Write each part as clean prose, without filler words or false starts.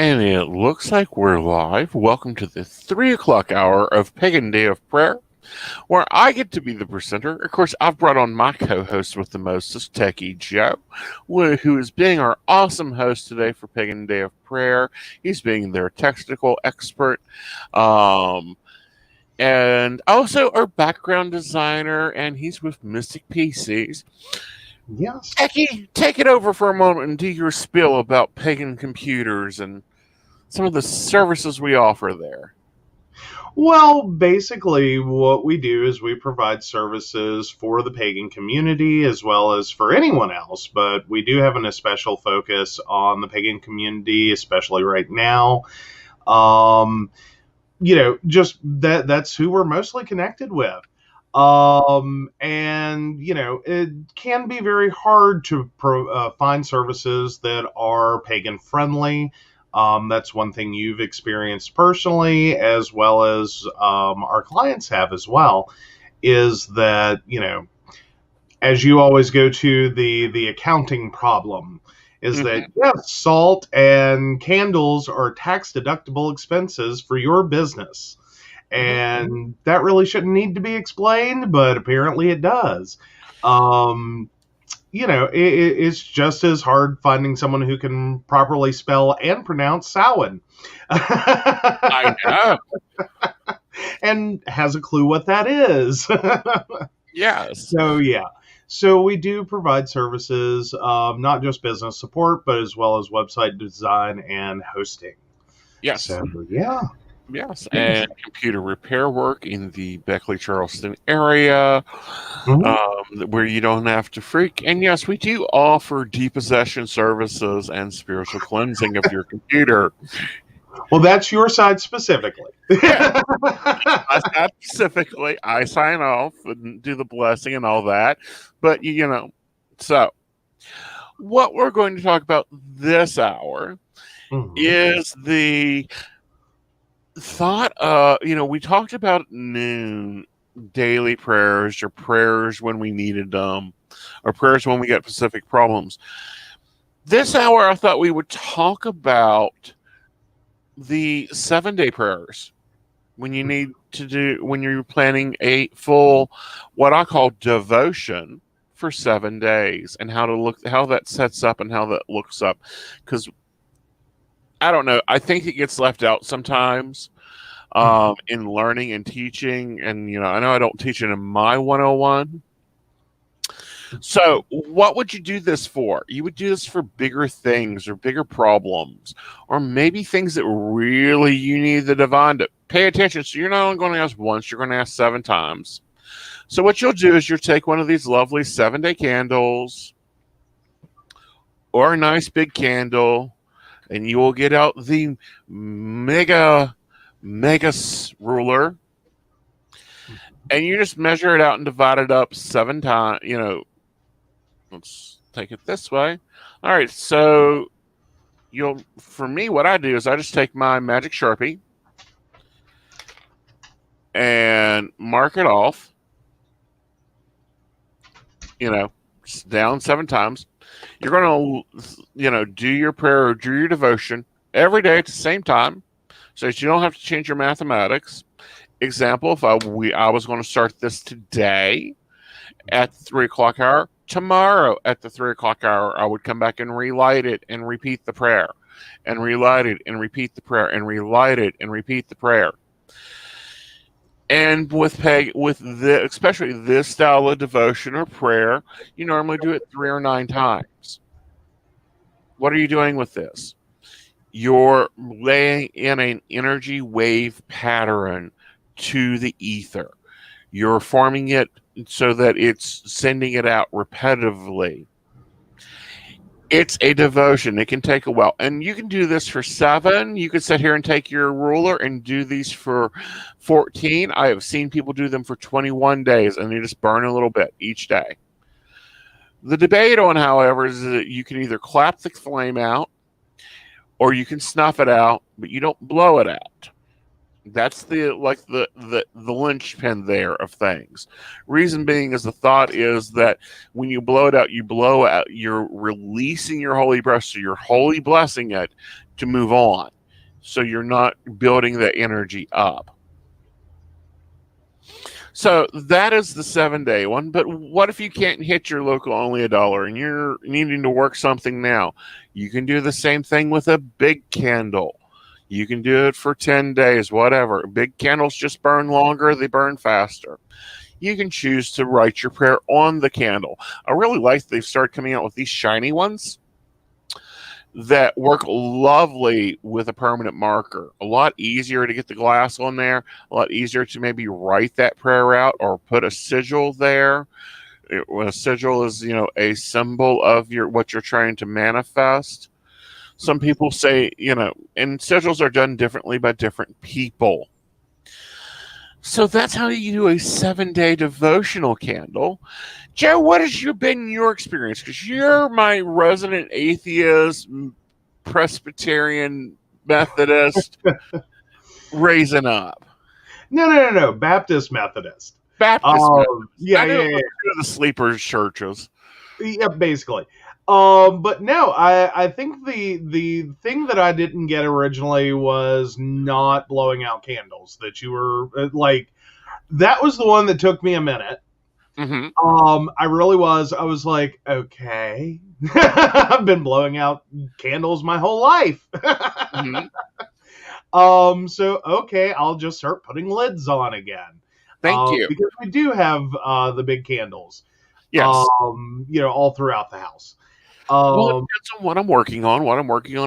And it looks like we're live. Welcome to the 3 o'clock hour of Pagan Day of Prayer, where I get to be the presenter. Of course, I've brought on my co-host with the mostest, Techie Joe, who is being our awesome host today for Pagan Day of Prayer. He's being their technical expert. And also our background designer, and he's with Mystic PCs. Yes. Techie, take it over for a moment and do your spiel about Pagan computers and some of the services we offer there. Well, basically, what we do is we provide services for the pagan community as well as for anyone else, but we do have an special focus on the pagan community, especially right now. Just that's who we're mostly connected with. It can be very hard to find services that are pagan friendly. That's one thing you've experienced personally, as well as our clients have as well, is that, as you always go to the accounting problem, is that, yes, salt and candles are tax-deductible expenses for your business. And that really shouldn't need to be explained, but apparently it does. It's just as hard finding someone who can properly spell and pronounce Samhain. I know. And has a clue what that is. Yes. So we do provide services, not just business support, but as well as website design and hosting. Yes. So, yeah. Yes, and computer repair work in the Beckley-Charleston area, where you don't have to freak. And yes, we do offer depossession services and spiritual cleansing of your computer. Well, that's your side specifically. Yeah. Specifically, I sign off and do the blessing and all that. But, so what we're going to talk about this hour is the thought we talked about at noon daily prayers, or prayers when we needed them, or prayers when we get specific problems. This hour I thought we would talk about the 7-day prayers when you're planning a full, what I call devotion for 7 days, and how that sets up and how that looks up. Because I don't know. I think it gets left out sometimes in learning and teaching. And, I know I don't teach it in my 101. So what would you do this for? You would do this for bigger things or bigger problems, or maybe things that really you need the divine to pay attention. So you're not only going to ask once, you're going to ask 7 times. So what you'll do is you'll take one of these lovely 7-day candles or a nice big candle, and you will get out the mega ruler, and you just measure it out and divide it up 7 times. Let's take it this way. All right, so for me, what I do is I just take my magic Sharpie and mark it off, down 7 times. You're going to, do your prayer or do your devotion every day at the same time, so that you don't have to change your mathematics. Example, if I was going to start this today at the 3 o'clock hour, tomorrow at the 3 o'clock hour, I would come back and relight it and repeat the prayer, and relight it and repeat the prayer, and relight it and repeat the prayer. And especially this style of devotion or prayer, you normally do it 3 or 9 times. What are you doing with this? You're laying in an energy wave pattern to the ether. You're forming it so that it's sending it out repetitively. It's a devotion. It can take a while. And you can do this for 7. You can sit here and take your ruler and do these for 14. I have seen people do them for 21 days, and they just burn a little bit each day. The debate on, however, is that you can either clap the flame out or you can snuff it out, but you don't blow it out. That's the linchpin there of things. Reason being is the thought is that when you blow it out, you're releasing your holy breath, so you're holy blessing it to move on. So you're not building the energy up. So that is the 7-day one. But what if you can't hit your local only $1 and you're needing to work something now? You can do the same thing with a big candle. You can do it for 10 days, whatever. Big candles just burn longer, they burn faster. You can choose to write your prayer on the candle. I really like they've started coming out with these shiny ones that work lovely with a permanent marker. A lot easier to get the glass on there, a lot easier to maybe write that prayer out or put a sigil there. A sigil is, a symbol of what you're trying to manifest. Some people say, and sigils are done differently by different people. So that's how you do a 7-day devotional candle. Joe, what has been your experience? Because you're my resident atheist, Presbyterian, Methodist, raising up. No. Baptist Methodist. Methodist. Yeah. The sleeper churches. Yeah, basically. But no, I think the thing that I didn't get originally was not blowing out candles. That you were that was the one that took me a minute. Mm-hmm. I really was. I was like, okay, I've been blowing out candles my whole life. Mm-hmm. So okay, I'll just start putting lids on again. Thank you. Because we do have the big candles. Yes. All throughout the house. Well, it depends on what I'm working on,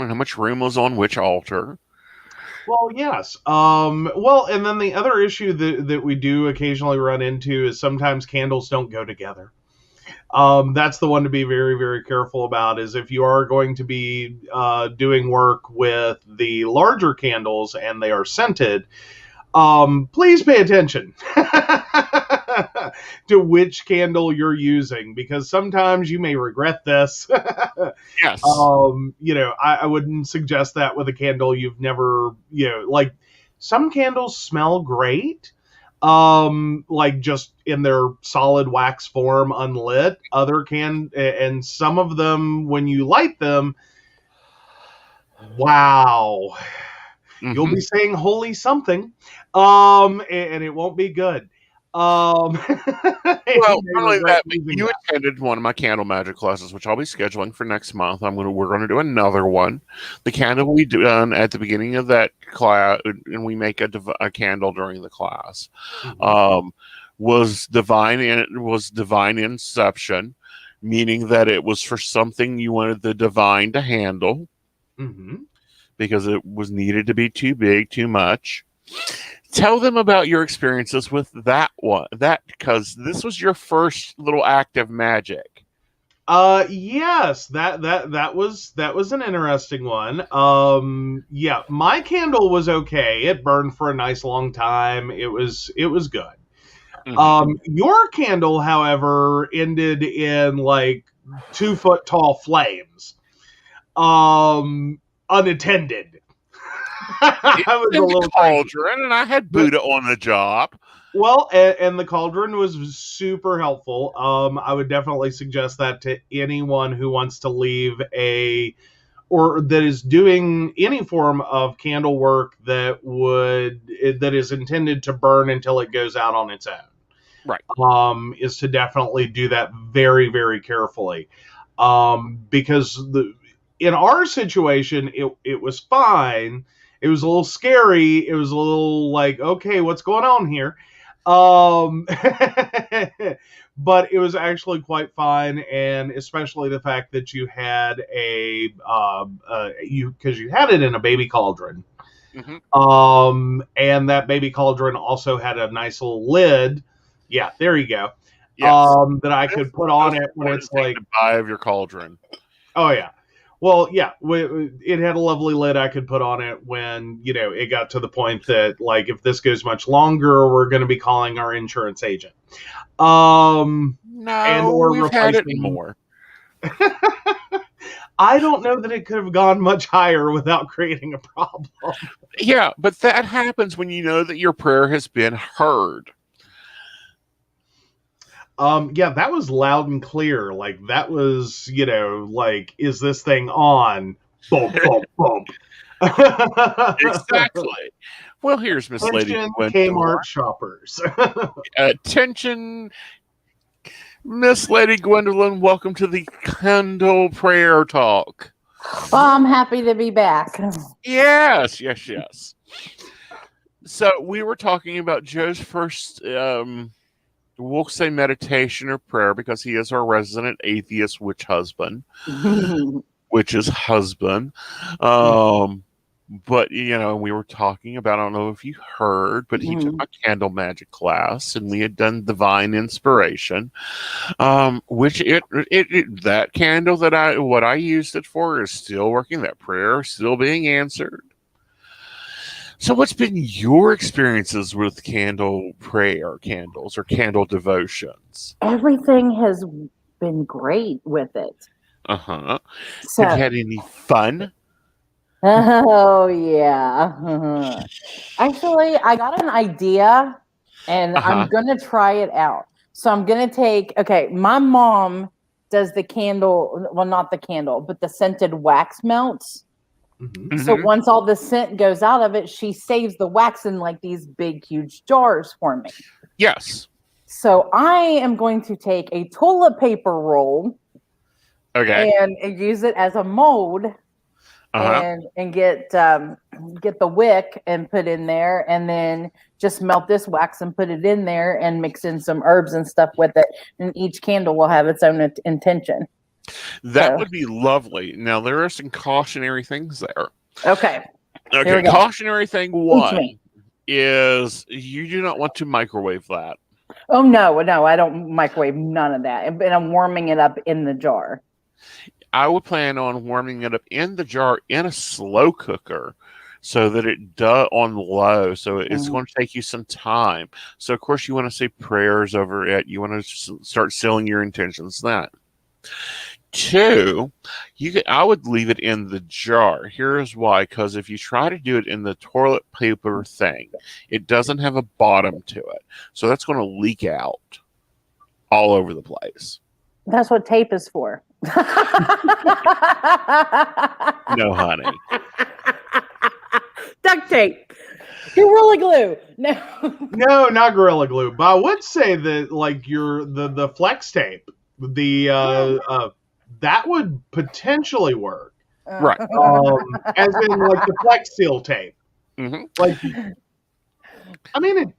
and how much room was on which altar. Well, yes. And then the other issue that we do occasionally run into is sometimes candles don't go together. That's the one to be very, very careful about, is if you are going to be doing work with the larger candles and they are scented, please pay attention to which candle you're using, because sometimes you may regret this. Yes. I wouldn't suggest that with a candle you've never, some candles smell great, just in their solid wax form unlit. And some of them, when you light them, wow. Mm-hmm. You'll be saying holy something, and it won't be good. Well, not only that, but you attended one of my candle magic classes, which I'll be scheduling for next month. We're going to do another one. The candle we done at the beginning of that class, and we make a candle during the class, mm-hmm. was divine inception, meaning that it was for something you wanted the divine to handle. Mm-hmm. Because it was needed to be too big, too much. Tell them about your experiences with that one. Because this was your first little act of magic. Yes, that was an interesting one. My candle was okay. It burned for a nice long time. It was good. Mm-hmm. Your candle, however, ended in 2-foot tall flames. Unattended. I was a little cauldron, and I had Buddha on the job. Well, and the cauldron was super helpful. I would definitely suggest that to anyone who wants to leave or that is doing any form of candle work that is intended to burn until it goes out on its own. Right. Is to definitely do that very, very carefully. Because in our situation, it was fine. It was a little scary. It was a little okay, what's going on here? But it was actually quite fine, and especially the fact that you had because you had it in a baby cauldron. Mm-hmm. And that baby cauldron also had a nice little lid. Yeah, there you go. Yes. That I could put on it when it's the eye of your cauldron. Oh yeah. Well, yeah, it had a lovely lid I could put on it when, it got to the point that, if this goes much longer, we're going to be calling our insurance agent. No, we've had it more. I don't know that it could have gone much higher without creating a problem. Yeah, but that happens when you know that your prayer has been heard. That was loud and clear. That was, is this thing on? Bump, bump, bump. Exactly. Well, here's Miss Lady Attention, Gwendolyn. Kmart shoppers. Attention, Miss Lady Gwendolyn. Welcome to the Candle Prayer Talk. Well, I'm happy to be back. Yes. So we were talking about Joe's first, we'll say meditation or prayer because he is our resident atheist witch husband. Witch's husband. But, we were talking about, I don't know if you heard, but he took a candle magic class and we had done divine inspiration, which that candle what I used it for is still working. That prayer is still being answered. So what's been your experiences with candle prayer, candles, or candle devotions? Everything has been great with it. Uh-huh. So, have you had any fun? Oh, yeah. Actually, I got an idea, and I'm going to try it out. So I'm going to my mom does the candle, well, not the candle, but the scented wax melts. Mm-hmm. So once all the scent goes out of it, she saves the wax in like these big, huge jars for me. Yes. So I am going to take a toilet paper roll and use it as a mold. And get the wick and put in there, and then just melt this wax and put it in there and mix in some herbs and stuff with it. And each candle will have its own intention. That would be lovely. Now there are some cautionary things there. Okay. Cautionary thing one is you do not want to microwave that. Oh no, I don't microwave none of that. And I'm warming it up in the jar. I would plan on warming it up in the jar in a slow cooker so that it does on low. So it's going to take you some time. So, of course, you want to say prayers over it. You want to start sealing your intentions then. 2, I would leave it in the jar. Here's why. Because if you try to do it in the toilet paper thing, it doesn't have a bottom to it. So that's going to leak out all over the place. That's what tape is for. No, honey. Duct tape. Gorilla glue. No, not Gorilla Glue. But I would say that like the flex tape, that would potentially work. Right. As in like the Flex Seal tape. Mm-hmm. Like, I mean,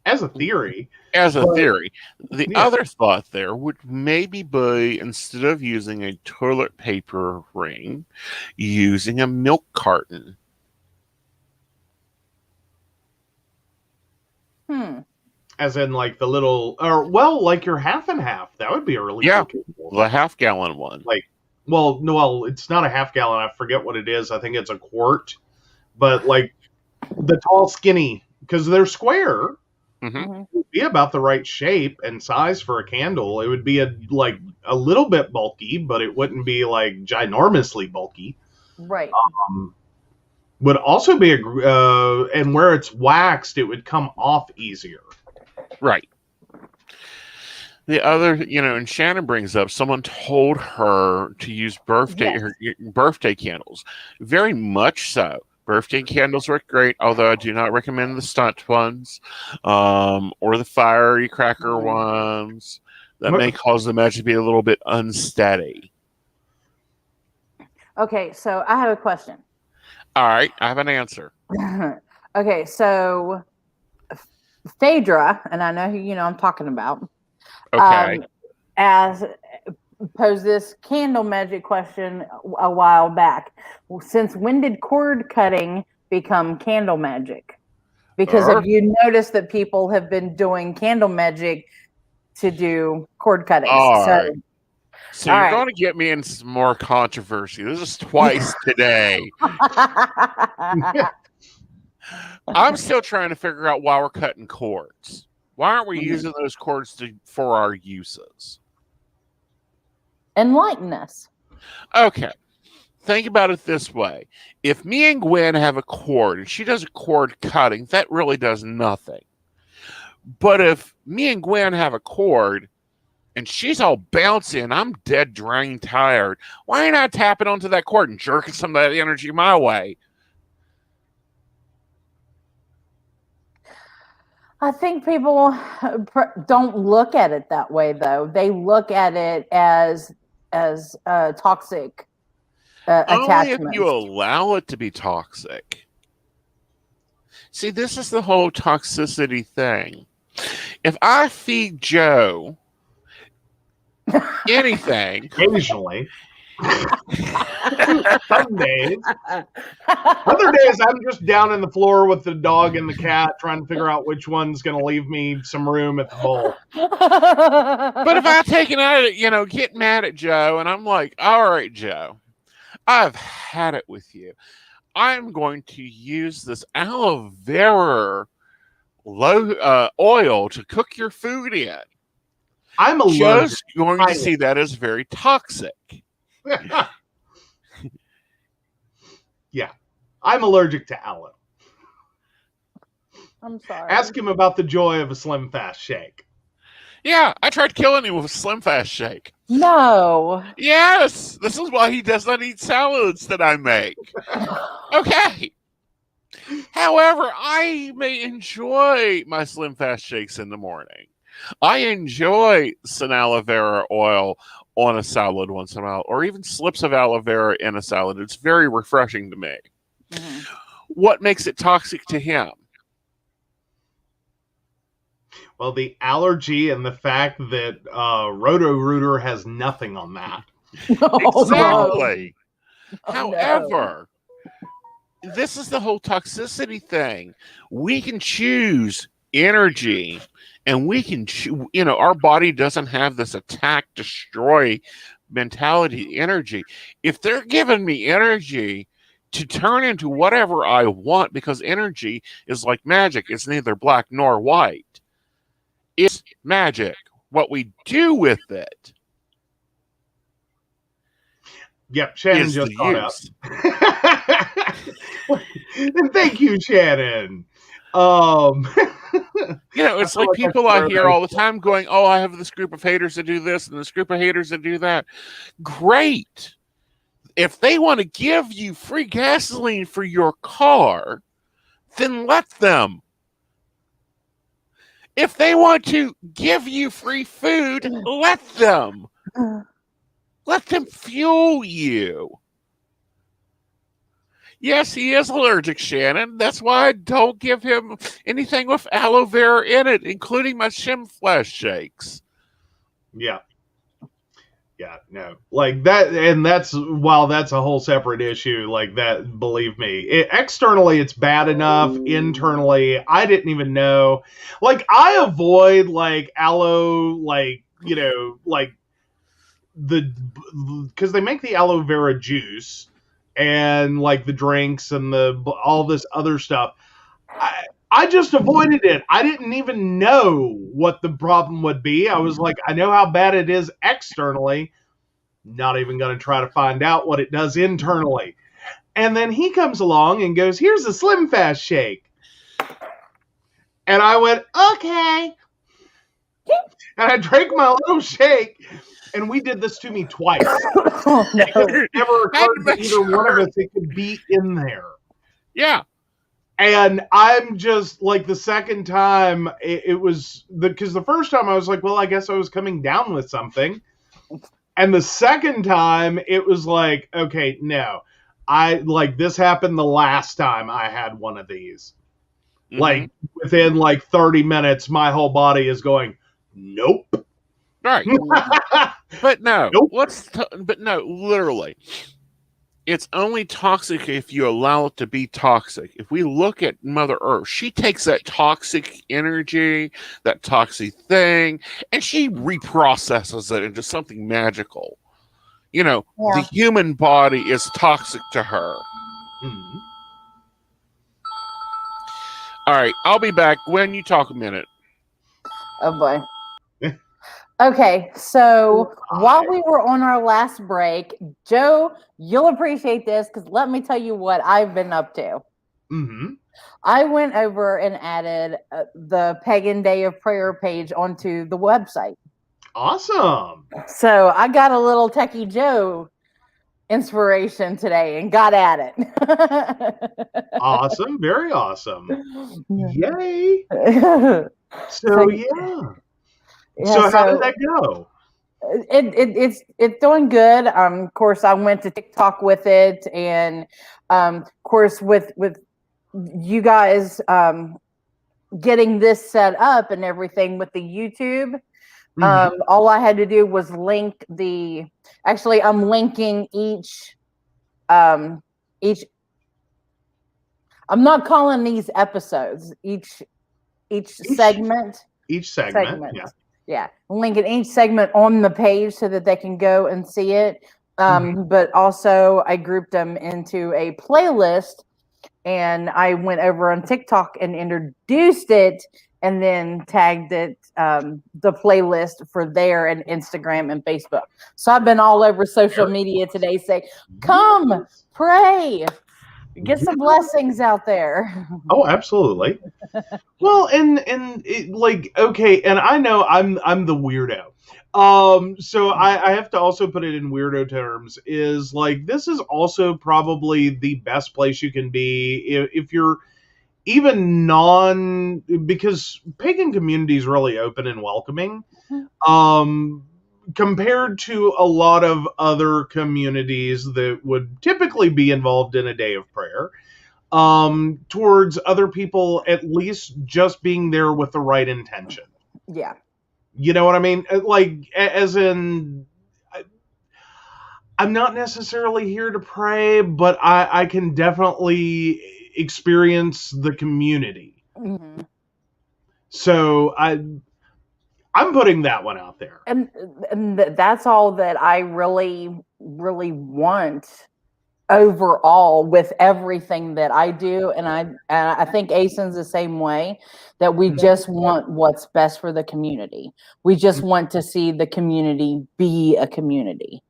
as a theory. The other thought there would maybe be, instead of using a toilet paper ring, using a milk carton. As in like the little, like your half and half. That would be a really cool the half-gallon one. It's not a half gallon. I forget what it is. I think it's a quart. But like the tall, skinny, because they're square. It would be about the right shape and size for a candle. It would be a little bit bulky, but it wouldn't be like ginormously bulky. Right. Would also be and where it's waxed, it would come off easier. Right. The other, and Shannon brings up, someone told her to use birthday candles. Very much so. Birthday candles work great, although I do not recommend the stunt ones or the fiery cracker ones. That may cause the match to be a little bit unsteady. Okay, so I have a question. All right, I have an answer. Okay, so Phaedra, and I know who I'm talking about. Okay. Posed this candle magic question a while back. Since when did cord cutting become candle magic? Because have you noticed that people have been doing candle magic to do cord cutting? So you're going to get me in some more controversy. This is twice today. I'm still trying to figure out why we're cutting cords. Why aren't we using those cords for our uses? Enlighten us. Okay. Think about it this way. If me and Gwen have a cord and she does a cord cutting, that really does nothing. But if me and Gwen have a cord and she's all bouncy, and I'm dead, drained, tired. Why ain't I tapping onto that cord and jerking some of that energy my way? I think people don't look at it that way, though. They look at it as toxic Only if attachments. you allow it to be toxic. See, this is the whole toxicity thing. If I feed Joe anything, occasionally, some days, other days I'm just down in the floor with the dog and the cat trying to figure out which one's going to leave me some room at the bowl. But if I take it out, get mad at Joe, and I'm like, all right, Joe, I've had it with you. I'm going to use this aloe vera oil to cook your food in. I'm allergic. Joe's going to see that as very toxic. Yeah, I'm allergic to aloe. I'm sorry. Ask him about the joy of a Slim Fast shake. Yeah, I tried killing him with a Slim Fast shake. No. Yes, this is why he does not eat salads that I make. Okay. However, I may enjoy my Slim Fast shakes in the morning. I enjoy some aloe vera oil on a salad once in a while, or even slips of aloe vera in a salad. It's very refreshing to me. Mm-hmm. What makes it toxic to him? Well, the allergy and the fact that Roto-Rooter has nothing on that. Exactly. However, this is the whole toxicity thing. We can choose energy, and we can our body doesn't have this attack, destroy mentality energy. If they're giving me energy to turn into whatever I want, because energy is like magic, it's neither black nor white. It's magic. What we do with it. Yep, Shannon just caught up. And thank you, Shannon. It's like people I hear all the time going, oh, I have this group of haters that do this and this group of haters that do that. Great. If they want to give you free gasoline for your car, then let them. If they want to give you free food, let them. Let them fuel you. Yes, he is allergic, Shannon. That's why I don't give him anything with aloe vera in it, including my Slim Fast shakes. Yeah. Yeah, no. Like that, and that's a whole separate issue, like that, believe me. Externally, it's bad enough. Internally, I didn't even know. Like, I avoid, like, aloe, like, because they make the aloe vera juice and, like, the drinks and all this other stuff. I just avoided it. I didn't even know what the problem would be. I was like, I know how bad it is externally. Not even going to try to find out what it does internally. And then he comes along and goes, here's a Slim Fast shake. And I went, okay. And I drank my little shake. And we did this to me twice. Oh, no. It never occurred to either one of us it could be in there. Yeah. And I'm just like, the second time it was because the first time I was like, well, I guess I was coming down with something. And the second time it was like, okay, no, this happened the last time I had one of these. Mm-hmm. Like within like 30 minutes, my whole body is going, nope. Right. But no, nope. But no, literally. It's only toxic if you allow it to be toxic. If we look at Mother Earth, she takes that toxic energy, that toxic thing, and she reprocesses it into something magical. The human body is toxic to her. Mm-hmm. All right, I'll be back. Gwen, you talk a minute. Oh, boy. Okay, so while we were on our last break, Joe, you'll appreciate this because let me tell you what I've been up to. Mm-hmm. I went over and added the Pagan Day of Prayer page onto the website. Awesome. So I got a little Techie Joe inspiration today and got at it. Awesome. Very awesome. Yay. So how did that go? It's doing good. Of course, I went to TikTok with it, and of course, with you guys getting this set up and everything with the YouTube. All I had to do was link the. Actually, I'm linking each. I'm not calling these episodes. Each segment. Each segment. Yeah. Linking each segment on the page so that they can go and see it. But also, I grouped them into a playlist, and I went over on TikTok and introduced it, and then tagged it, the playlist for there and Instagram and Facebook. So I've been all over social media today saying, come pray, get some blessings out there. Oh, absolutely. Well, and okay, and I know I'm the weirdo. So I have to also put it in weirdo terms, is like, this is also probably the best place you can be if you're even because pagan community is really open and welcoming, compared to a lot of other communities that would typically be involved in a day of prayer, towards other people, at least just being there with the right intention. Yeah. You know what I mean? Like, as in, I'm not necessarily here to pray, but I can definitely experience the community. So I'm putting that one out there. And that's all that I really, really want overall with everything that I do. And I think Aeson's the same way, that we just want what's best for the community. We just want to see the community be a community.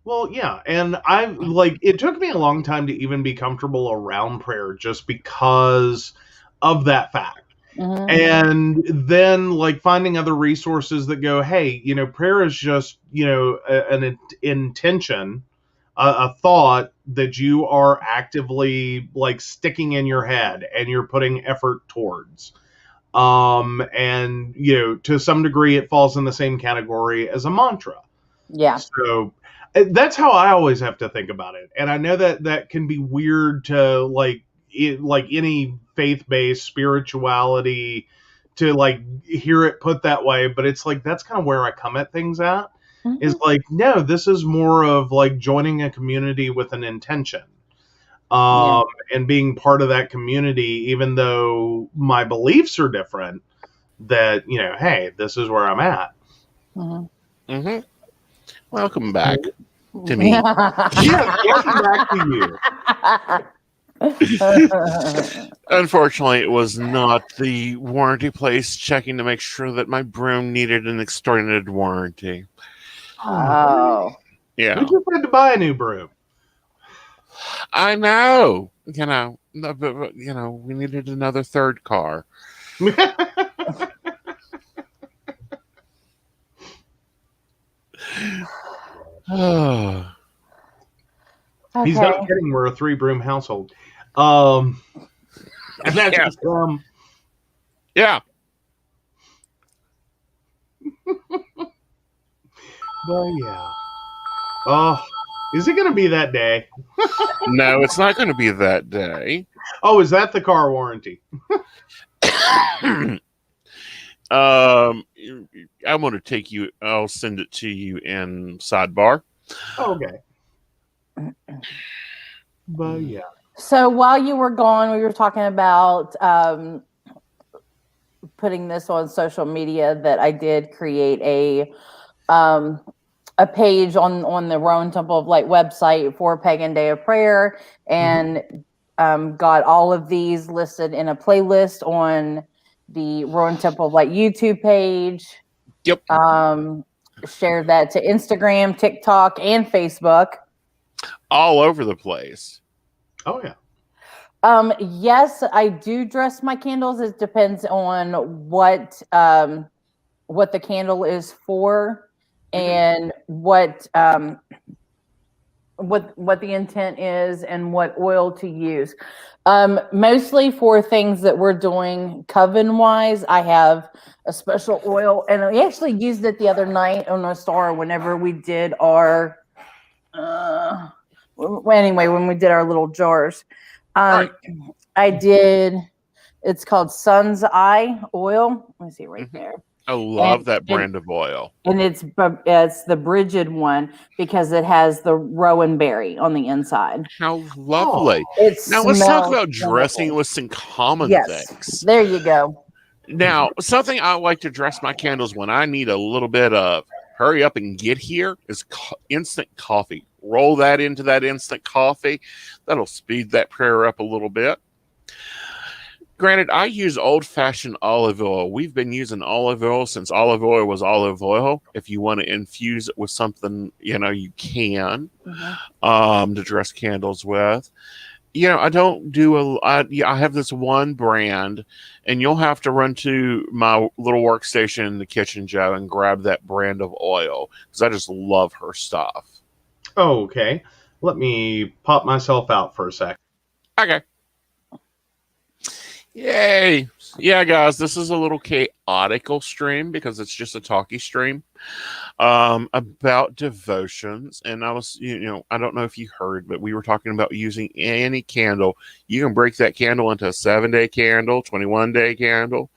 Well, yeah, and it took me a long time to even be comfortable around prayer, just because of that fact. And then, like, finding other resources that go, hey, prayer is just, an intention, a thought that you are actively, like, sticking in your head and you're putting effort towards. And, to some degree, it falls in the same category as a mantra. Yeah. So that's how I always have to think about it. And I know that can be weird to, like any faith-based spirituality, to, like, hear it put that way, but it's like, that's kind of where I come at things at. Is like, no, this is more of like joining a community with an intention, and being part of that community, even though my beliefs are different, that, hey, this is where I'm at. Welcome back to me. Yeah, welcome back to you. Unfortunately, it was not the warranty place checking to make sure that my broom needed an extended warranty. Oh. Yeah. We just had to buy a new broom. I know. But we needed another third car. Oh. Okay. He's not kidding. We're a 3-broom household. And that's yeah. But yeah. Oh, is it going to be that day? No, it's not going to be that day. Oh, is that the car warranty? I'm going to take you. I'll send it to you in sidebar. Okay. But yeah. So while you were gone, we were talking about putting this on social media, that I did create a page on the Rowan Temple of Light website for Pagan Day of Prayer, and got all of these listed in a playlist on the Rowan Temple of Light YouTube page. Yep. Shared that to Instagram, TikTok, and Facebook. All over the place. Oh, yeah. Yes, I do dress my candles. It depends on what what the candle is for, and what the intent is, and what oil to use. Mostly for things that we're doing coven wise, I have a special oil, and we actually used it the other night on our star whenever we did our when we did our little jars. Right. I did, it's called Sun's Eye oil. Let me see right there. I love that brand of oil. And it's the Bridget one because it has the rowan berry on the inside. How lovely. Now let's talk about dressing with some common things. There you go. Now, something I like to dress my candles when I need a little bit of hurry up and get here is instant coffee. Roll that into that instant coffee. That'll speed that prayer up a little bit. Granted, I use old-fashioned olive oil. We've been using olive oil since olive oil was olive oil. If you want to infuse it with something, you can to dress candles with. I don't do I have this one brand, and you'll have to run to my little workstation in the kitchen, Joe, and grab that brand of oil because I just love her stuff. Oh, okay. Let me pop myself out for a sec. Okay. Yay. Yeah, guys, this is a little chaotical stream because it's just a talkie stream about devotions. And I was, I don't know if you heard, but we were talking about using any candle. You can break that candle into a 7-day candle, 21-day candle.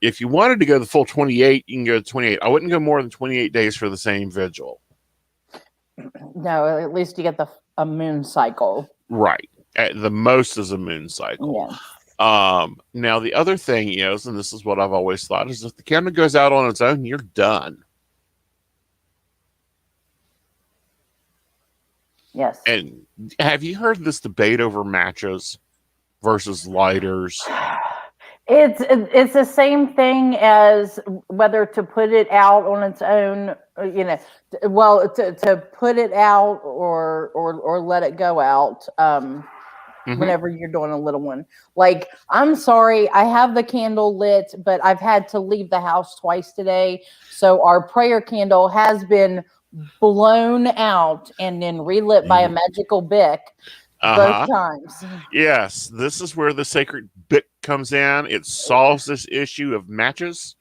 If you wanted to go the full 28, you can go to 28. I wouldn't go more than 28 days for the same vigil. No, at least you get a moon cycle. Right. At the most is a moon cycle. Yeah. Now the other thing is, and this is what I've always thought, is if the candle goes out on its own, you're done. Yes. And have you heard this debate over matches versus lighters? It's the same thing as whether to put it out on its own, to put it out or let it go out. Whenever you're doing a little one. Like, I'm sorry, I have the candle lit, but I've had to leave the house twice today. So our prayer candle has been blown out and then relit by a magical Bic both times. Yes, this is where the sacred Bic comes in. It solves this issue of matches,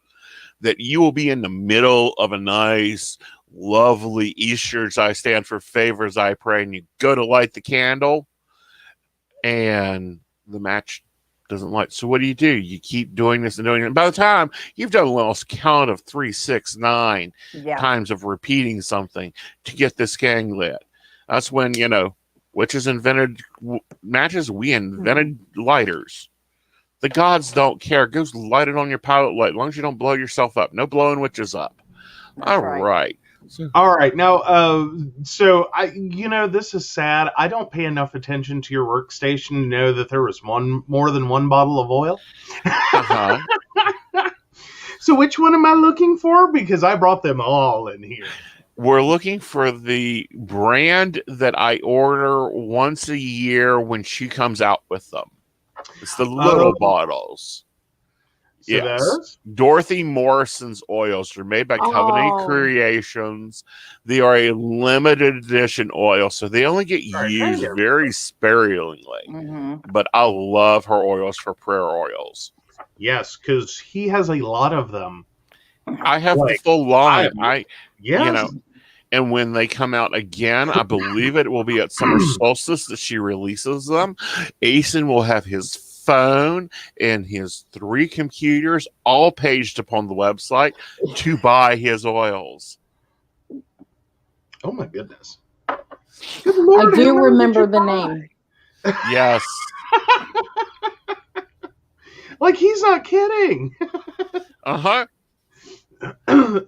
that you will be in the middle of a nice, lovely Easter's I stand for favors I pray, and you go to light the candle, and the match doesn't light. So what do? You keep doing this and doing it. By the time you've done a lost count of 3, 6, 9 times of repeating something to get this gang lit. That's when, witches invented matches. We invented lighters. The gods don't care. Go light it on your pilot light, as long as you don't blow yourself up. No blowing witches up. All right. All right. Now, so this is sad. I don't pay enough attention to your workstation to know that there was more than one bottle of oil. So which one am I looking for? Because I brought them all in here. We're looking for the brand that I order once a year when she comes out with them. It's the little bottles. So yes. those? Dorothy Morrison's oils. They're made by Covenant Creations. They are a limited edition oil, so they only get used very sparingly. But I love her oils for prayer oils. Yes, because he has a lot of them. I have the full line. Yes. And when they come out again, I believe it will be at summer solstice that she releases them. Aeson will have his phone and his 3 computers all paged upon the website to buy his oils. Oh my goodness. Good Lord, I do remember the name. Yes. Like, he's not kidding.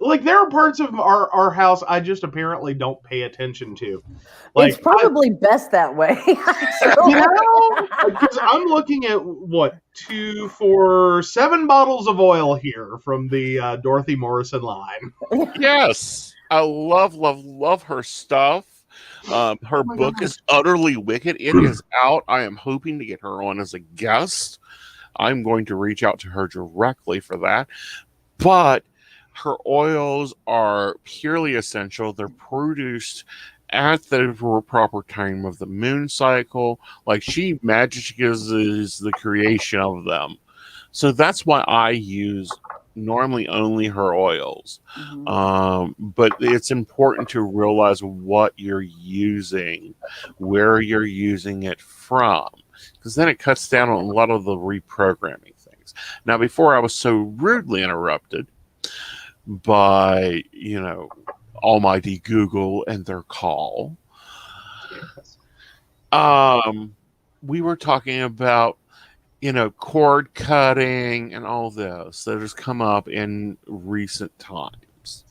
Like, there are parts of our house I just apparently don't pay attention to. Like, it's probably best that way. Because I'm looking at 2, 4, 7 bottles of oil here from the Dorothy Morrison line. Yes, I love her stuff. Her book is Utterly Wicked. It is out. I am hoping to get her on as a guest. I'm going to reach out to her directly for that. But Her oils are purely essential. They're produced at the proper time of the moon cycle. Like, she magically is the creation of them. So that's why I use normally only her oils. But it's important to realize what you're using, where you're using it from, because then it cuts down on a lot of the reprogramming things. Now, before I was so rudely interrupted by, almighty Google and their call, we were talking about cord cutting and all this that has come up in recent times.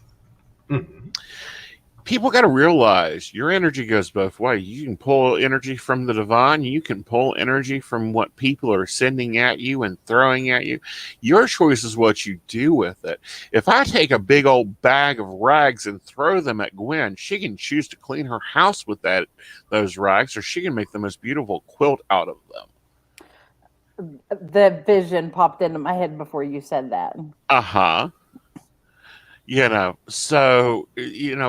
People got to realize your energy goes both ways. You can pull energy from the divine. You can pull energy from what people are sending at you and throwing at you. Your choice is what you do with it. If I take a big old bag of rags and throw them at Gwen, she can choose to clean her house with those rags, or she can make the most beautiful quilt out of them. The vision popped into my head before you said that. So,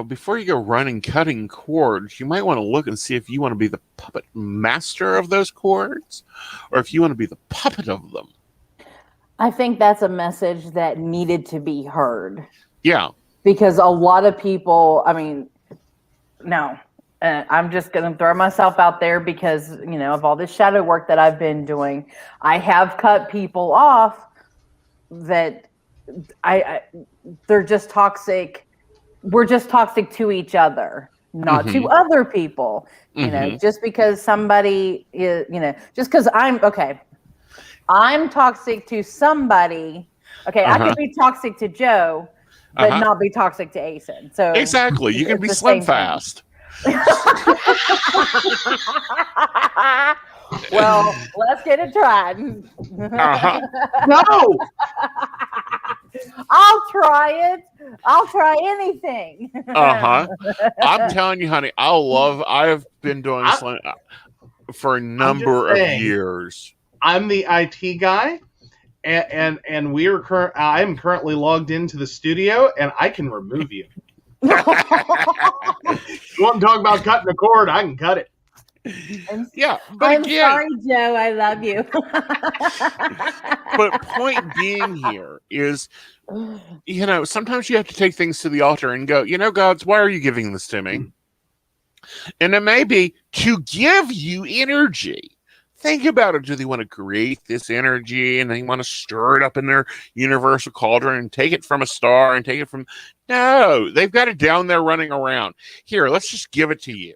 before you go running cutting cords, you might want to look and see if you want to be the puppet master of those cords, or if you want to be the puppet of them. I think that's a message that needed to be heard. Yeah. Because a lot of people, I'm just going to throw myself out there because, of all this shadow work that I've been doing, I have cut people off that they're just toxic. We're just toxic to each other, not to other people. Just because somebody is, just because I'm toxic to somebody. Okay, I could be toxic to Joe, but not be toxic to Aeson. So exactly, you can be slim fast. Well, let's get it tried. No. I'll try it. I'll try anything. I'm telling you, honey, I've been doing slim for a number of years. I'm the IT guy, and I'm currently logged into the studio, and I can remove you. You want to talk about cutting a cord? I can cut it. I'm sorry, Joe. I love you. But point being here is, sometimes you have to take things to the altar and go, gods, why are you giving this to me? And it may be to give you energy. Think about it. Do they want to create this energy and they want to stir it up in their universal cauldron and take it from a star and take it from... No, they've got it down there running around. Here, let's just give it to you.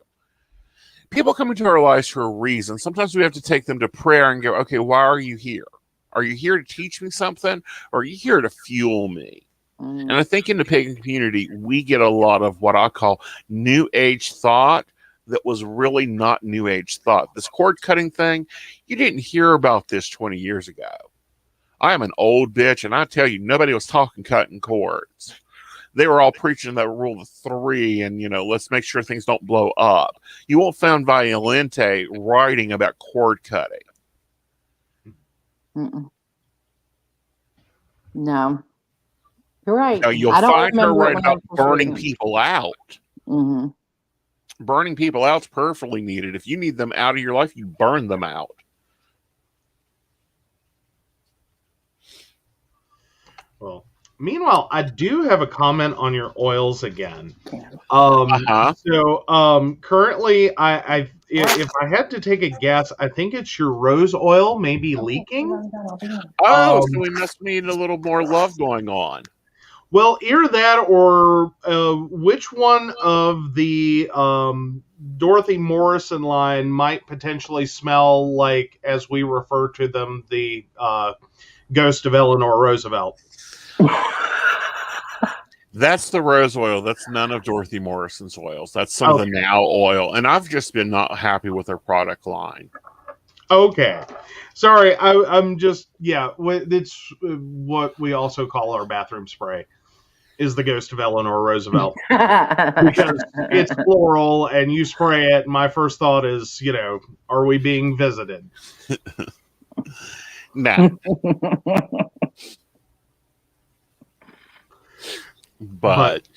People come into our lives for a reason. Sometimes we have to take them to prayer and go, okay, why are you here? Are you here to teach me something? Or are you here to fuel me? And I think in the pagan community, we get a lot of what I call new age thought that was really not new age thought. This cord cutting thing, you didn't hear about this 20 years ago. I am an old bitch, and I tell you, nobody was talking cutting cords. They were all preaching that rule of three and, let's make sure things don't blow up. You won't find Violente writing about cord cutting. No. You're right. You'll find her writing about burning people out. Burning people out's perfectly needed. If you need them out of your life, you burn them out. Well, meanwhile, I do have a comment on your oils again. So currently, if I had to take a guess, I think it's your rose oil maybe leaking. So we must need a little more love going on. Well, either that or which one of the Dorothy Morrison line might potentially smell like, as we refer to them, the ghost of Eleanor Roosevelt. That's the rose oil. That's none of Dorothy Morrison's oils. That's some of the Now oil. And I've just been not happy with their product line. Okay. Sorry, I'm just, it's what we also call our bathroom spray, is the ghost of Eleanor Roosevelt. Because it's floral and you spray it, and my first thought is, are we being visited? No. But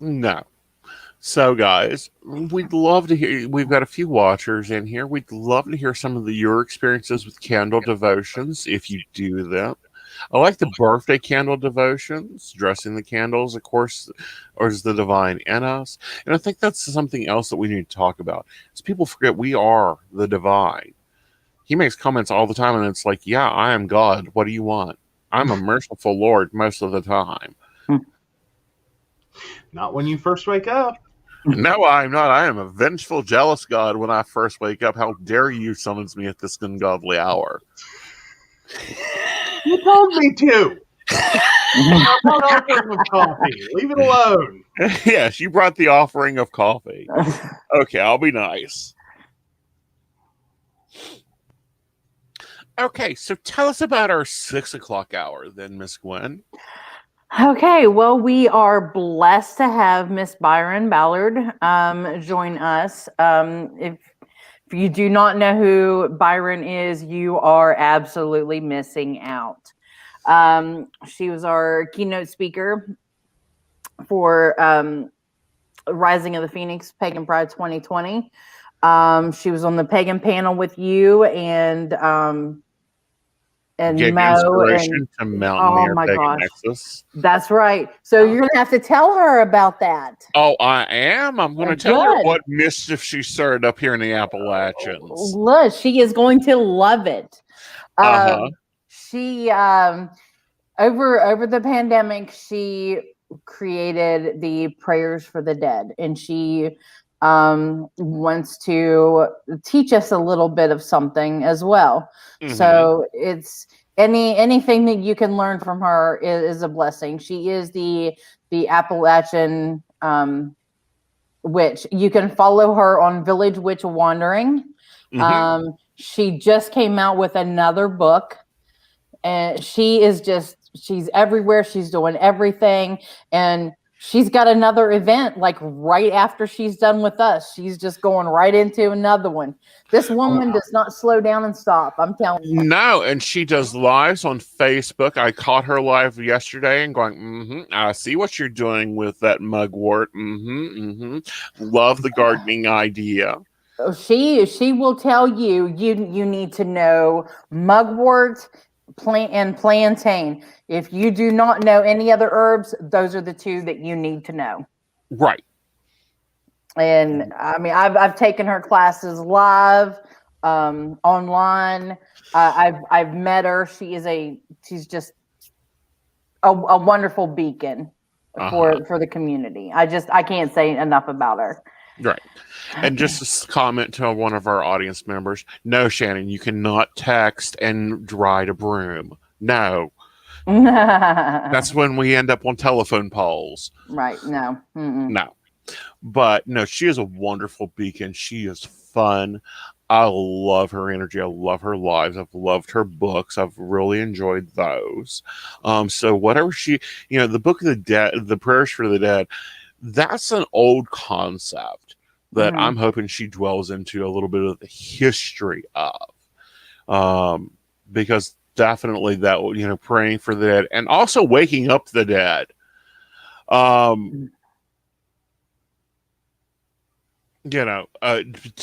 no. So, guys, we'd love to hear. We've got a few watchers in here. We'd love to hear some of your experiences with candle devotions, if you do them. I like the birthday candle devotions, dressing the candles, of course, or is the divine in us. And I think that's something else that we need to talk about. Is people forget we are the divine. He makes comments all the time, and it's like, yeah, I am God. What do you want? I'm a merciful Lord most of the time. Not when you first wake up. No, I'm not. I am a vengeful, jealous God when I first wake up. How dare you summons me at this ungodly hour? You told me to. I brought offering of coffee. Leave it alone. Yes, you brought the offering of coffee. Okay, I'll be nice. Okay, so tell us about our 6 o'clock hour then, Miss Gwen. Okay, well, we are blessed to have Miss Byron Ballard join us. If you do not know who Byron is, you are absolutely missing out. She was our keynote speaker for Rising of the Phoenix Pagan Pride 2020. She was on the Pagan panel with you and Gave Mo inspiration to Mountaineer Pagan Nexus. That's right. So you're gonna have to tell her about that. Oh, I am. I'm going to tell her what mischief she started up here in the Appalachians. Look, she is going to love it. She over the pandemic, she created the prayers for the dead, and she wants to teach us a little bit of something as well. Mm-hmm. So it's anything that you can learn from her is a blessing. She is the Appalachian witch. You can follow her on Village Witch Wandering. Mm-hmm. She just came out with another book, and she's everywhere. She's doing everything, and she's got another event like right after she's done with us. She's just going right into another one. This woman does not slow down and stop. I'm telling you. No, and she does lives on Facebook. I caught her live yesterday and going, I see what you're doing with that mugwort. Love the gardening idea. She will tell you need to know mugwort and plantain. If you do not know any other herbs, those are the two that you need to know. Right. And I mean, I've taken her classes live, online. I've met her. She's just a wonderful beacon for the community. I can't say enough about her. Right. And just a comment to one of our audience members. No, Shannon, you cannot text and ride a broom. No. That's when we end up on telephone poles. Right. No. No. But no, she is a wonderful beacon. She is fun. I love her energy. I love her lives. I've loved her books. I've really enjoyed those. So whatever the Book of the Dead, the Prayers for the Dead, that's an old concept that I'm hoping she dwells into a little bit of the history of. Because definitely that, praying for the dead and also waking up the dead. To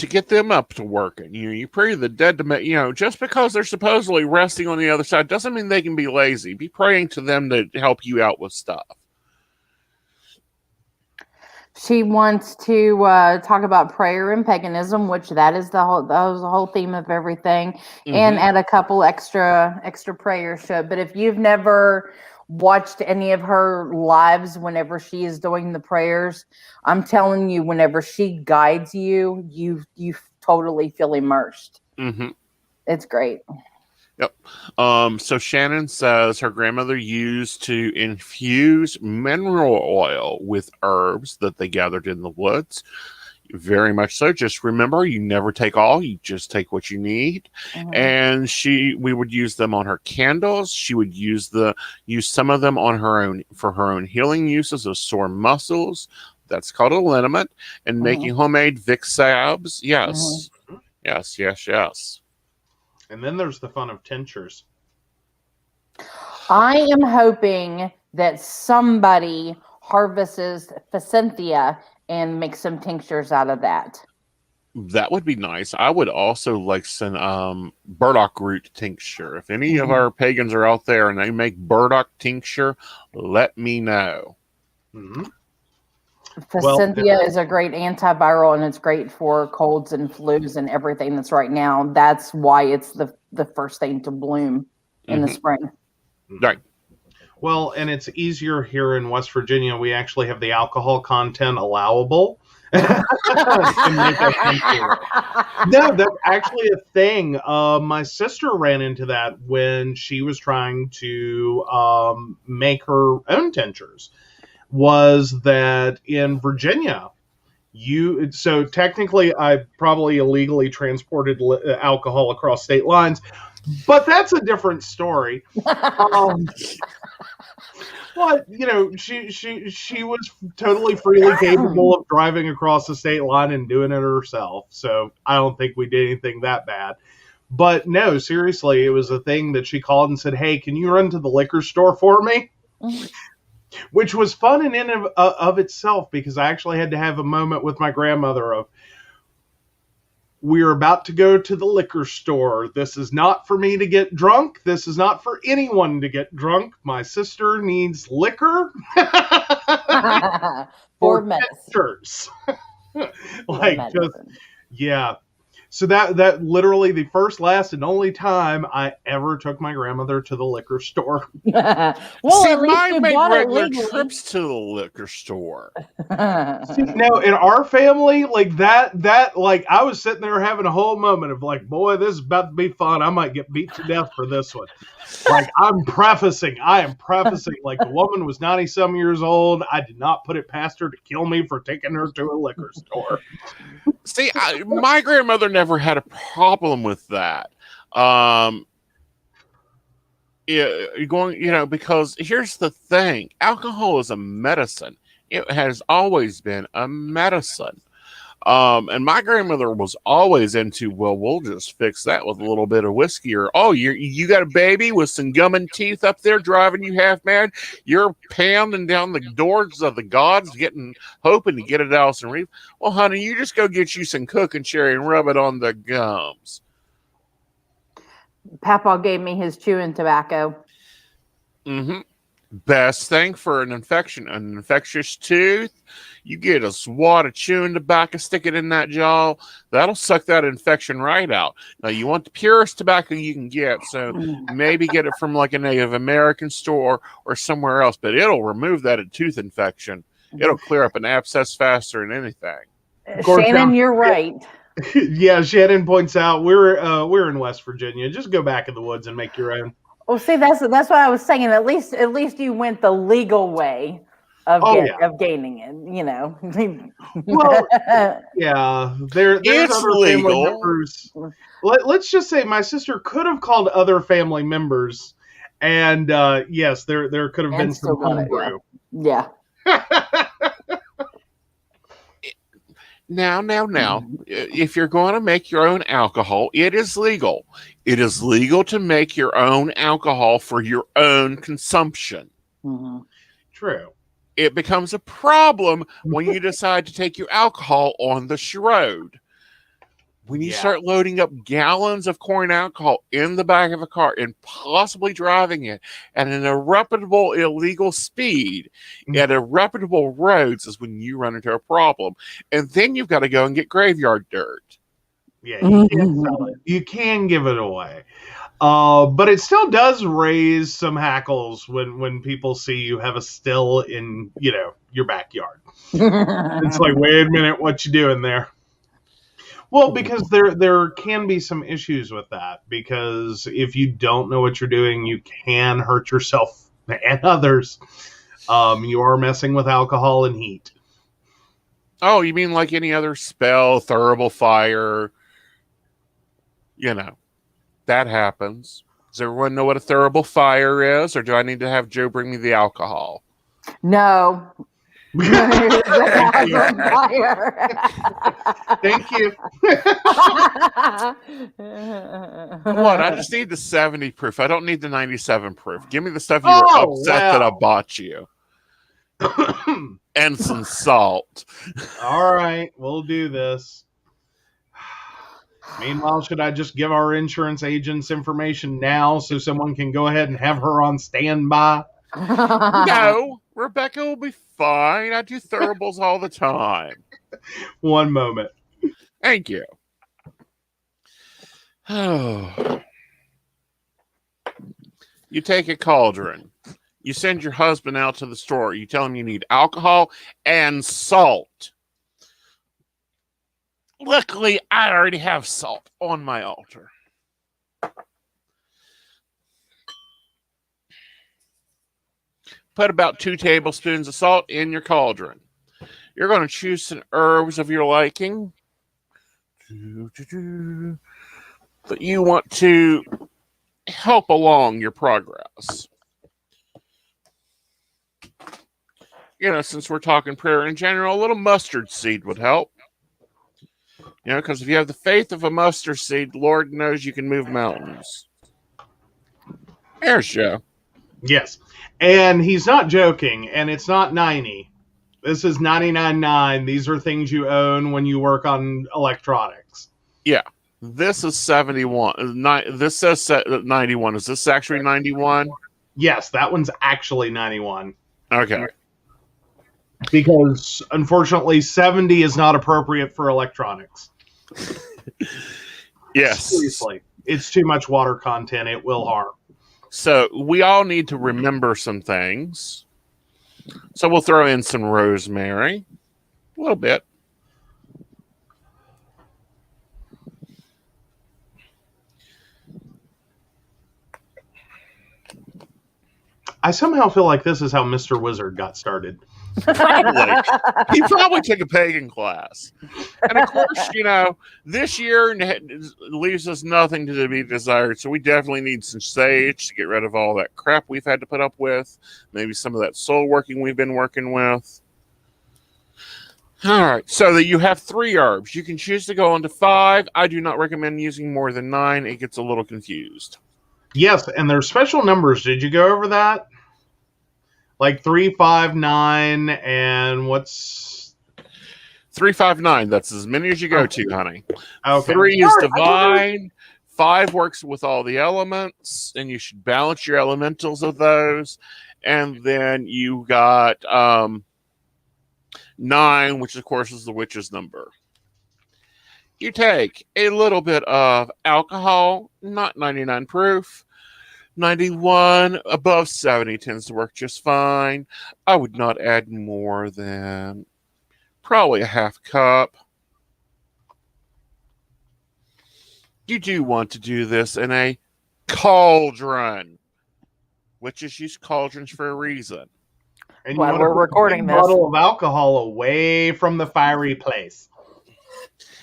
get them up to working. You pray the dead to make, just because they're supposedly resting on the other side doesn't mean they can be lazy. Be praying to them to help you out with stuff. She wants to talk about prayer and paganism, which that was the whole theme of everything, and add a couple extra prayers to it. But if you've never watched any of her lives whenever she is doing the prayers, I'm telling you, whenever she guides you, you totally feel immersed. It's great. Yep. So Shannon says her grandmother used to infuse mineral oil with herbs that they gathered in the woods. Very much so. Just remember, you never take all, you just take what you need. And we would use them on her candles. She would use some of them on her own for her own healing uses of sore muscles. That's called a liniment. And making homemade Vicks salves. Yes. Yes. And then there's the fun of tinctures. I am hoping that somebody harvests Facynthia and make some tinctures out of that. That would be nice. I would also like some burdock root tincture. If any of our pagans are out there and they make burdock tincture, let me know. Facynthia is a great antiviral, and it's great for colds and flus and everything that's right now. That's why it's the first thing to bloom in the spring. Right. Well, and it's easier here in West Virginia. We actually have the alcohol content allowable. No, that's actually a thing. My sister ran into that when she was trying to make her own tinctures. Was that in Virginia? So technically, I probably illegally transported alcohol across state lines, but that's a different story. But she was totally freely capable of driving across the state line and doing it herself. So I don't think we did anything that bad. But no, seriously, it was a thing that she called and said, "Hey, can you run to the liquor store for me?" Which was fun in and of itself, because I actually had to have a moment with my grandmother of, we're about to go to the liquor store. This is not for me to get drunk. This is not for anyone to get drunk. My sister needs liquor for medicine. Yeah. So that literally the first, last, and only time I ever took my grandmother to the liquor store. Well, see, at least mine you made bought it regular legally. trips to the liquor store. See, no, in our family, like that, like I was sitting there having a whole moment of like, boy, this is about to be fun. I might get beat to death for this one. Like I am prefacing, like the woman was 90-some years old. I did not put it past her to kill me for taking her to a liquor store. See, my grandmother never had a problem with that. Because here's the thing. Alcohol is a medicine. It has always been a medicine. And my grandmother was always into, well, we'll just fix that with a little bit of whiskey, or, oh, you got a baby with some gum and teeth up there driving you half mad. You're pounding down the doors of the gods, hoping to get it out some reef. Well, honey, you just go get you some cooking cherry and rub it on the gums. Papa gave me his chewing tobacco. Best thing for an infectious tooth. You get a swat of chewing tobacco, stick it in that jaw. That'll suck that infection right out. Now, you want the purest tobacco you can get, so maybe get it from like a Native American store or somewhere else, but it'll remove that tooth infection. It'll clear up an abscess faster than anything. Shannon, you're right. Yeah, Shannon points out we're in West Virginia. Just go back in the woods and make your own. Well, see, that's what I was saying. At least you went the legal way of gaining it. Well, yeah, there's it's other legal. Family members. Let's just say my sister could have called other family members, and yes, there could have been some homebrew. Yeah. Now, if you're going to make your own alcohol, it is legal. It is legal to make your own alcohol for your own consumption. True. It becomes a problem when you decide to take your alcohol on the road. When you start loading up gallons of corn alcohol in the back of a car and possibly driving it at an irreputable illegal speed at irreputable roads is when you run into a problem. And then you've got to go and get graveyard dirt. Yeah, you can sell it. You can give it away. But it still does raise some hackles when people see you have a still in, your backyard. It's like, wait a minute, what you doing there? Well, because there can be some issues with that, because if you don't know what you're doing, you can hurt yourself and others. You are messing with alcohol and heat. Oh, you mean like any other spell, thurible fire? That happens. Does everyone know what a thurible fire is, or do I need to have Joe bring me the alcohol? No. Thank you. What? I just need the 70 proof. I don't need the 97 proof. Give me the stuff you were upset that I bought you. and some salt. All right, we'll do this. Meanwhile, should I just give our insurance agent's information now so someone can go ahead and have her on standby? No, Rebecca will be fine. I do therables all the time. One moment. Thank you. Oh. You take a cauldron. You send your husband out to the store. You tell him you need alcohol and salt. Luckily, I already have salt on my altar. Put about 2 tablespoons of salt in your cauldron. You're going to choose some herbs of your liking that you want to help along your progress. You know, since we're talking prayer in general, a little mustard seed would help. You know, because if you have the faith of a mustard seed, Lord knows you can move mountains. There's Joe. Yes. And he's not joking, and it's not 90. This is 99.9. These are things you own when you work on electronics. Yeah. This is 71. This says 91. Is this actually 91? Yes, that one's actually 91. Okay. Because, unfortunately, 70 is not appropriate for electronics. Yes. Seriously. It's too much water content. It will harm. So we all need to remember some things. So we'll throw in some rosemary. A little bit. I somehow feel like this is how Mr. Wizard got started. Probably. He probably took a pagan class. And of course, you know, this year leaves us nothing to be desired. So we definitely need some sage to get rid of all that crap we've had to put up with. Maybe some of that soul working we've been working with. All right. So that you have 3 herbs. You can choose to go on to 5. I do not recommend using more than 9. It gets a little confused. Yes, and there's special numbers. Did you go over that? Like 3, 5, 9, and what's 3, 5, 9. That's as many as you go to, honey. okay. 3 is divine. 5 works with all the elements, and you should balance your elementals of those. And then you got 9, which of course is the witch's number. You take a little bit of alcohol, not 99 proof. 91 above 70 tends to work just fine. I would not add more than probably a half cup. You do want to do this in a cauldron. Witches use cauldrons for a reason. And While you we're recording a this, bottle of alcohol away from the fiery place.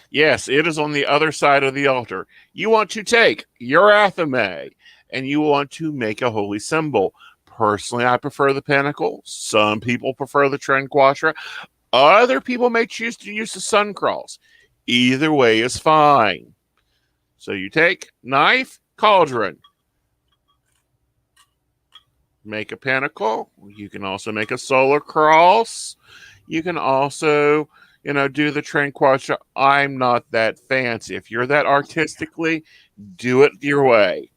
Yes, it is on the other side of the altar. You want to take your athame and you want to make a holy symbol. Personally, I prefer the pentacle. Some people prefer the trenquatra. Other people may choose to use the sun cross. Either way is fine. So you take knife, cauldron. Make a pentacle. You can also make a solar cross. You can also, you know, do the trenquatra. I'm not that fancy. If you're that artistically, do it your way.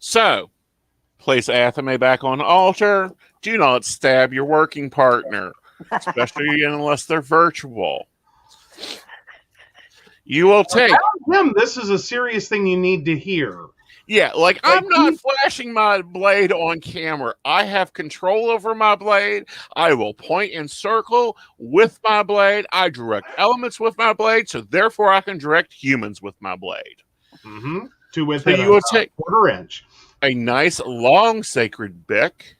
So, place athame back on the altar. Do not stab your working partner, especially unless they're virtual. You will take... Him, this is a serious thing you need to hear. Yeah, like I'm not flashing my blade on camera. I have control over my blade. I will point and circle with my blade. I direct elements with my blade, so therefore I can direct humans with my blade. Mm-hmm. To within so you will take a quarter inch. A nice long sacred bick.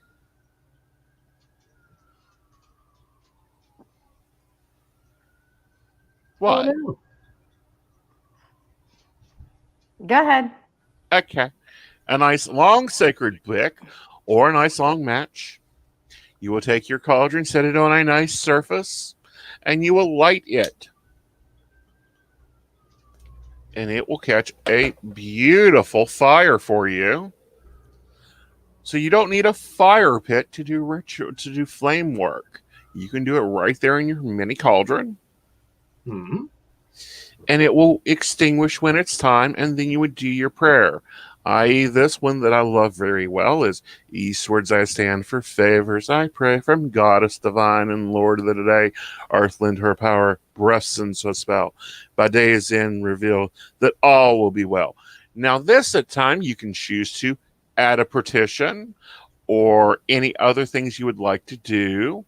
What? Oh, no. go ahead. Okay. A nice long sacred bick or a nice long match. You will take your cauldron, set it on a nice surface, and you will light it. And it will catch a beautiful fire for you. So you don't need a fire pit to do ritual, to do flame work. You can do it right there in your mini cauldron. Mm-hmm. And it will extinguish when it's time, and then you would do your prayer. I.e., this one that I love very well is, eastwards I stand for favors, I pray from goddess divine and lord of the day, earth lend her power, breaths and so spell, by day's end reveal that all will be well. Now this at time you can choose to add a petition or any other things you would like to do.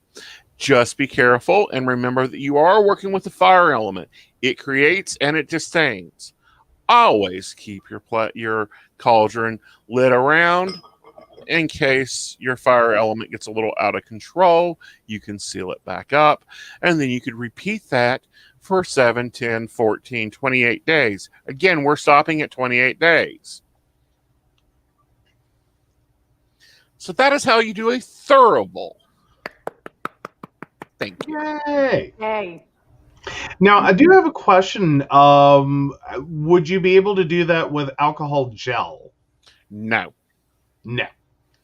Just be careful and remember that you are working with the fire element. It creates and it sustains. Always keep your cauldron lit around in case your fire element gets a little out of control. You can seal it back up, and then you could repeat that for 7, 10, 14, 28 days. Again, we're stopping at 28 days. So that is how you do a thurible. Thank you. Yay! Hey. Now, I do have a question. Would you be able to do that with alcohol gel? No. No.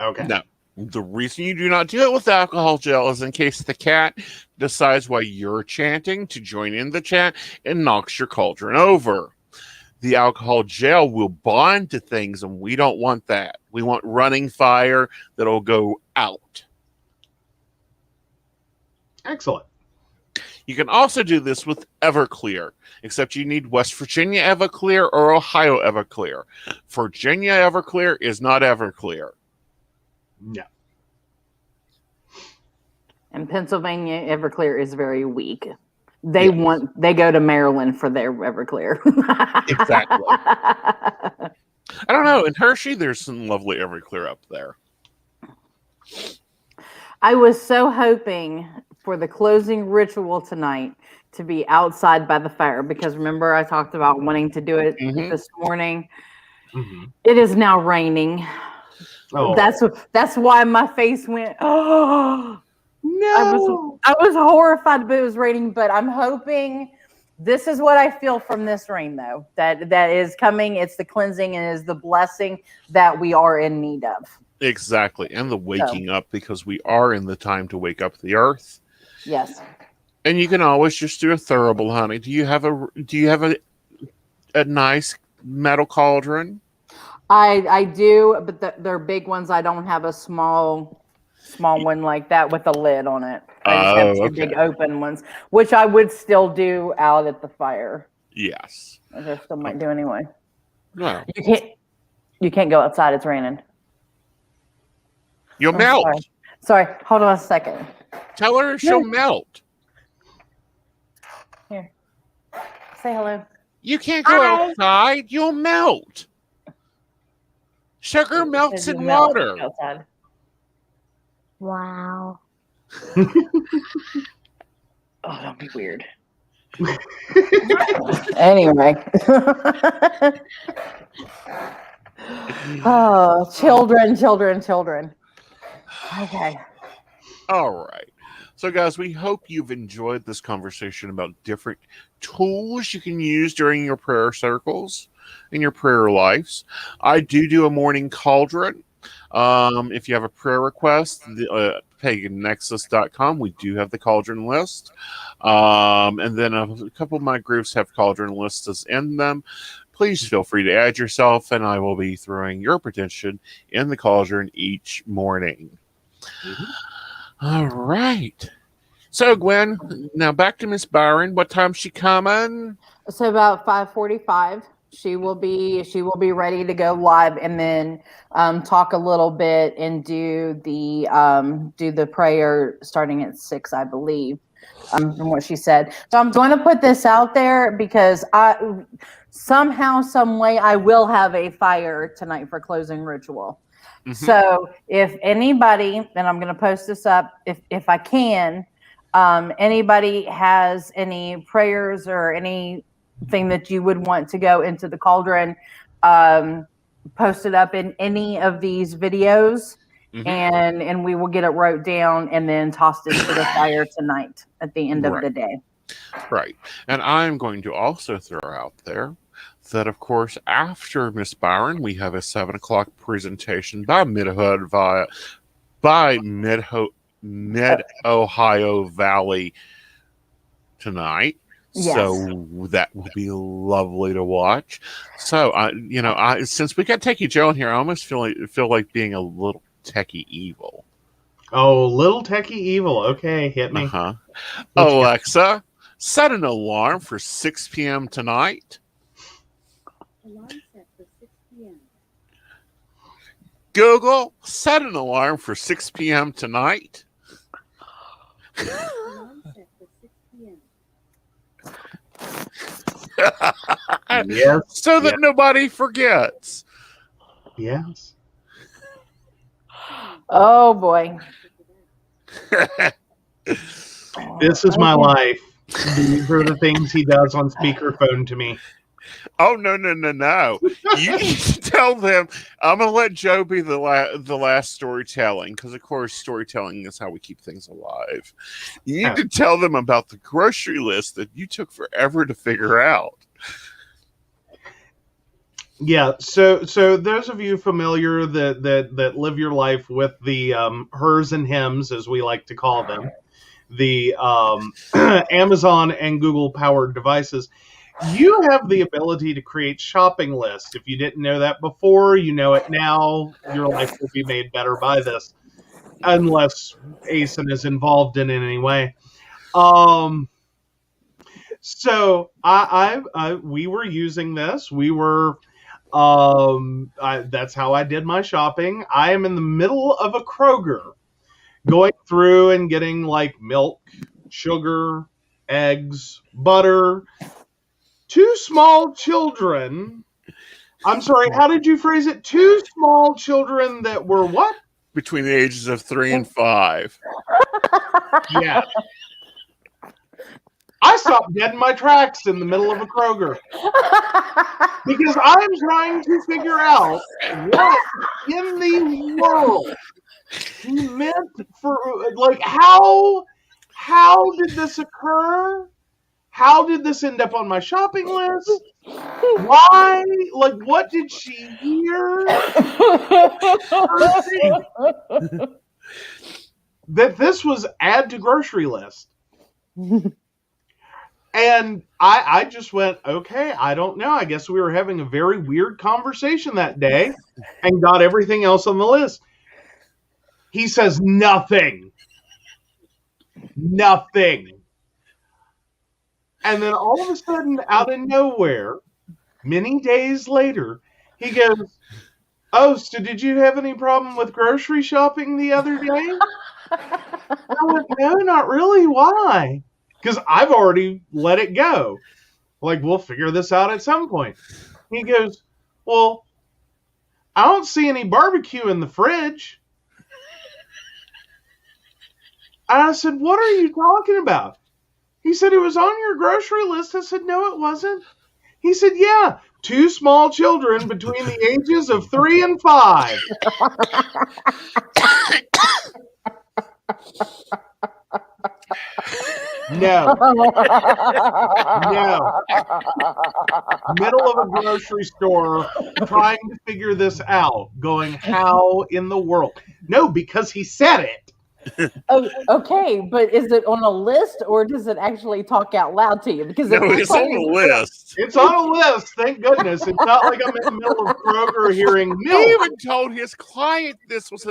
Okay. No. The reason you do not do it with alcohol gel is in case the cat decides while you're chanting to join in the chant and knocks your cauldron over. The alcohol gel will bond to things, and we don't want that. We want running fire that'll go out. Excellent. You can also do this with Everclear, except you need West Virginia Everclear or Ohio Everclear. Virginia Everclear is not Everclear. No. And Pennsylvania Everclear is very weak. They go to Maryland for their Everclear. Exactly. I don't know. In Hershey, there's some lovely Everclear up there. I was so hoping for the closing ritual tonight to be outside by the fire, because remember I talked about wanting to do it this morning. Mm-hmm. It is now raining. Oh. That's why my face went, oh No. I was horrified, but it was raining. But I'm hoping this is what I feel from this rain, though, that is coming. It's the cleansing and is the blessing that we are in need of. Exactly. And the waking up, because we are in the time to wake up the earth. Yes. And you can always just do a thurible, honey. Do you have a nice metal cauldron? I do, but they're big ones. I don't have a small one like that with a lid on it. I just have two big open ones, which I would still do out at the fire. Yes. Which I still might do anyway. No. You can't go outside. It's raining. You'll melt. Sorry. Hold on a second. Tell her she'll melt. Here. Say hello. You can't go outside. You'll melt. Sugar melts in water. Outside. Wow. Oh, don't be weird. Anyway. Oh, children. Okay. All right. So, guys, we hope you've enjoyed this conversation about different tools you can use during your prayer circles in your prayer lives. I do a morning cauldron. If you have a prayer request, pagannexus.com, we do have the cauldron list. And then a couple of my groups have cauldron lists in them. Please feel free to add yourself, and I will be throwing your petition in the cauldron each morning. Mm-hmm. All right. So, Gwen, now back to Miss Byron. What time's she coming? So about 5:45. She will be ready to go live, and then talk a little bit and do the prayer starting at 6, I believe, from what she said. So I'm going to put this out there because somehow, some way, I will have a fire tonight for closing ritual. Mm-hmm. So if anybody, and I'm going to post this up if I can, anybody has any prayers or anything that you would want to go into the cauldron, post it up in any of these videos, mm-hmm. and we will get it wrote down and then tossed into the fire tonight at the end of the day. Right. And I'm going to also throw out there that, of course, after Miss Byron, we have a 7 o'clock presentation by Mid-Ohio Valley tonight. Yes. So that will be lovely to watch. So, since we got Techie Joe in here, I almost feel like being a little techie evil. Oh, little techie evil. Okay, hit me. Alexa, set an alarm for 6 p.m. tonight. Alarm set for 6 p.m. Google, set an alarm for 6 p.m. tonight. Alarm set for 6 p.m. Yes. So that nobody forgets. Yes. Oh boy. This is my life. These are the things he does on speakerphone to me. Oh, no. You need to tell them. I'm going to let Joe be the last storytelling, because, of course, storytelling is how we keep things alive. You need to tell them about the grocery list that you took forever to figure out. Yeah, so those of you familiar that live your life with the hers and hims, as we like to call them, the Amazon and Google powered devices, you have the ability to create shopping lists. If you didn't know that before, you know it now. Your life will be made better by this, unless Aeson is involved in it in any way. So we were using this. We were. That's how I did my shopping. I am in the middle of a Kroger, going through and getting like milk, sugar, eggs, butter. 2 small children. I'm sorry, how did you phrase it? 2 small children that were what? Between the ages of 3 and 5. Yeah. I stopped dead in my tracks in the middle of a Kroger because I'm trying to figure out what in the world he meant for, like, how did this occur? How did this end up on my shopping list? Why? Like, what did she hear? That this was add to grocery list. And I just went, okay, I don't know. I guess we were having a very weird conversation that day and got everything else on the list. He says nothing. Nothing. And then all of a sudden, out of nowhere, many days later, he goes, oh, so did you have any problem with grocery shopping the other day? I went, no, not really. Why? Because I've already let it go. Like, we'll figure this out at some point. He goes, well, I don't see any barbecue in the fridge. And I said, what are you talking about? He said, it was on your grocery list. I said, no, it wasn't. He said, yeah, 2 small children between the ages of 3 and 5. No. No. Middle of a grocery store trying to figure this out, going, how in the world? No, because he said it. Oh, okay, but is it on a list or does it actually talk out loud to you? Because no, it's on a list. It's on a list, thank goodness. It's not like I'm in the middle of Kroger hearing He milk. even told his client he was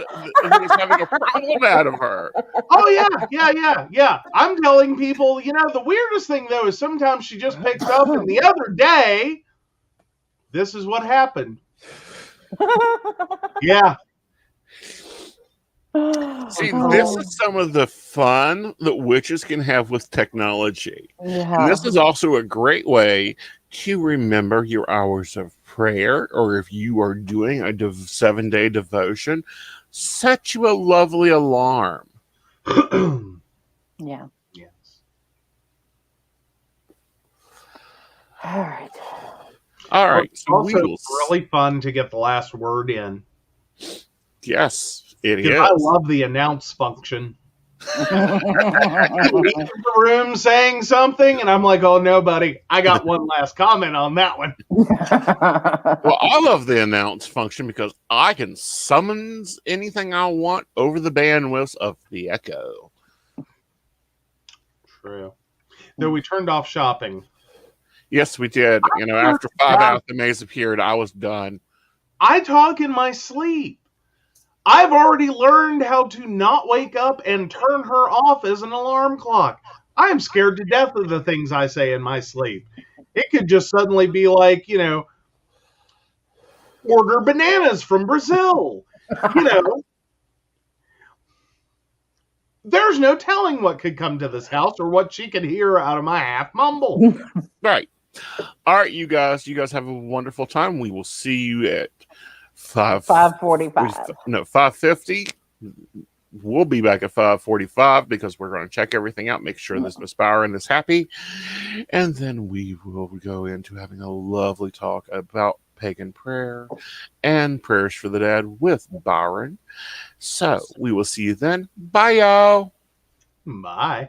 having a problem out of her. Oh, yeah. I'm telling people, the weirdest thing, though, is sometimes she just picks up, and the other day, this is what happened. Yeah. See, this is some of the fun that witches can have with technology. Yeah. And this is also a great way to remember your hours of prayer, or if you are doing a 7-day devotion, set you a lovely alarm. Yeah. Yes. All right. So Also, it's really fun to get the last word in. Yes, it is. I love the announce function. leave the room saying something, and I'm like, oh no, buddy, I got one last comment on that one. Well, I love the announce function because I can summons anything I want over the bandwidth of the Echo. True. Though we turned off shopping. Yes, we did. After 5 out the maze appeared, I was done. I talk in my sleep. I've already learned how to not wake up and turn her off as an alarm clock. I am scared to death of the things I say in my sleep. It could just suddenly be like, order bananas from Brazil. There's no telling what could come to this house or what she could hear out of my half mumble. Right. All right, you guys. You guys have a wonderful time. We will see you at 5:45. No, 5:50. We'll be back at 5:45 because we're going to check everything out, make sure this Miss Byron is happy, and then we will go into having a lovely talk about pagan prayer and prayers for the dead with Byron. So we will see you then. Bye, y'all. Bye.